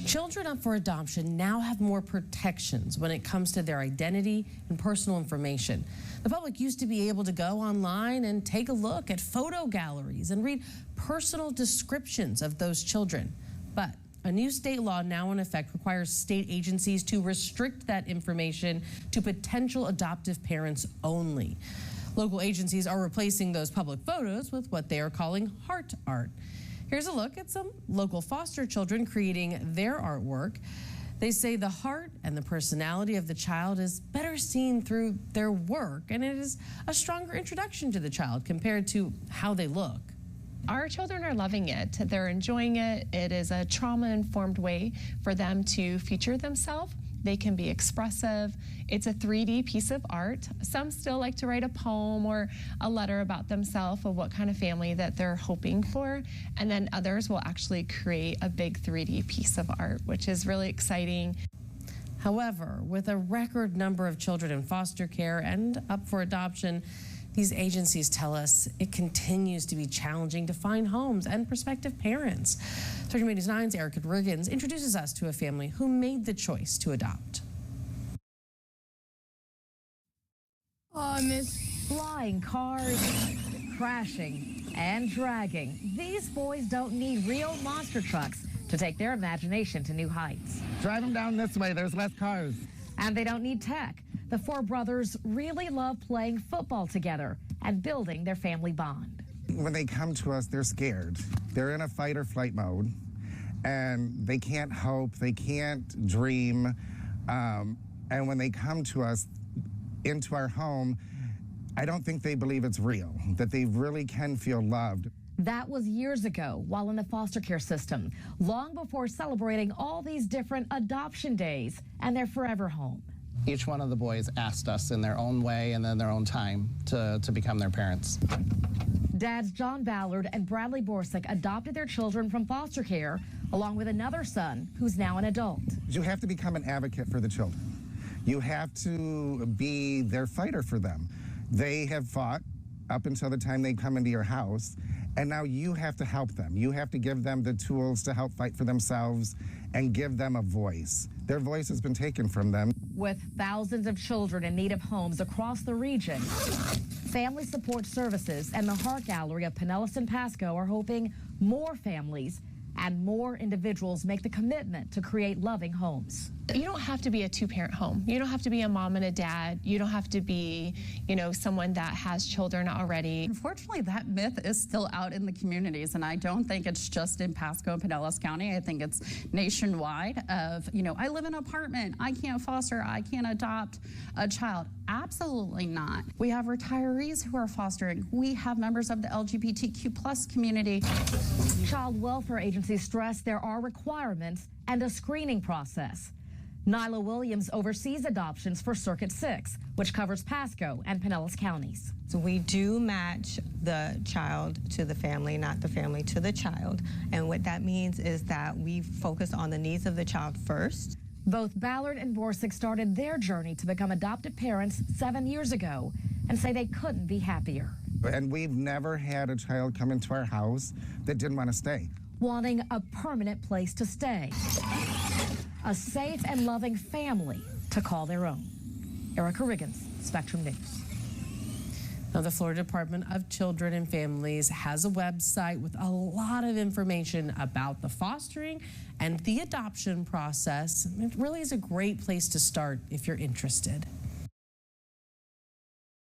Children up for adoption now have more protections when it comes to their identity and personal information. The public used to be able to go online and take a look at photo galleries and read personal descriptions of those children. But a new state law now in effect requires state agencies to restrict that information to potential adoptive parents only. Local agencies are replacing those public photos with what they are calling heart art. Here's a look at some local foster children creating their artwork. They say the heart and the personality of the child is better seen through their work, and it is a stronger introduction to the child compared to how they look. Our children are loving it. They're enjoying it. It is a trauma-informed way for them to feature themselves. They can be expressive. It's a 3D piece of art. Some still like to write a poem or a letter about themselves of what kind of family that they're hoping for. And then others will actually create a big 3D piece of art, which is really exciting. However, with a record number of children in foster care and up for adoption, these agencies tell us it continues to be challenging to find homes and prospective parents. 13 News 9's Riggins introduces us to a family who made the choice to adopt. Oh, Miss flying cars, crashing and dragging. These boys don't need real monster trucks to take their imagination to new heights. Drive them down this way, there's less cars. And they don't need tech. The four brothers really love playing football together and building their family bond. When they come to us, they're scared. They're in a fight or flight mode, and they can't hope, they can't dream. And when they come to us into our home, I don't think they believe it's real, that they really can feel loved. That was years ago while in the foster care system, long before celebrating all these different adoption days and their forever home. Each one of the boys asked us in their own way and in their own time to become their parents. Dads John Ballard and Bradley Borsick adopted their children from foster care, along with another son who's now an adult. You have to become an advocate for the children. You have to be their fighter for them. They have fought up until the time they come into your house, and now you have to help them. You have to give them the tools to help fight for themselves and give them a voice. Their voice has been taken from them. With thousands of children in need of homes across the region, Family Support Services and the Heart Gallery of Pinellas and Pasco are hoping more families and more individuals make the commitment to create loving homes. You don't have to be a two-parent home. You don't have to be a mom and a dad. You don't have to be, someone that has children already. Unfortunately, that myth is still out in the communities, and I don't think it's just in Pasco and Pinellas County. I think it's nationwide of, I live in an apartment, I can't foster, I can't adopt a child. Absolutely not. We have retirees who are fostering. We have members of the LGBTQ+ community. Child welfare agencies stress there are requirements and a screening process. Nyla Williams oversees adoptions for Circuit 6, which covers Pasco and Pinellas counties. So we do match the child to the family, not the family to the child. And what that means is that we focus on the needs of the child first. Both Ballard and Borsick started their journey to become adoptive parents 7 years ago and say they couldn't be happier. And we've never had a child come into our house that didn't want to stay. Wanting a permanent place to stay. A safe and loving family to call their own. Erica Riggins, Spectrum News. Now, the Florida Department of Children and Families has a website with a lot of information about the fostering and the adoption process. It really is a great place to start if you're interested.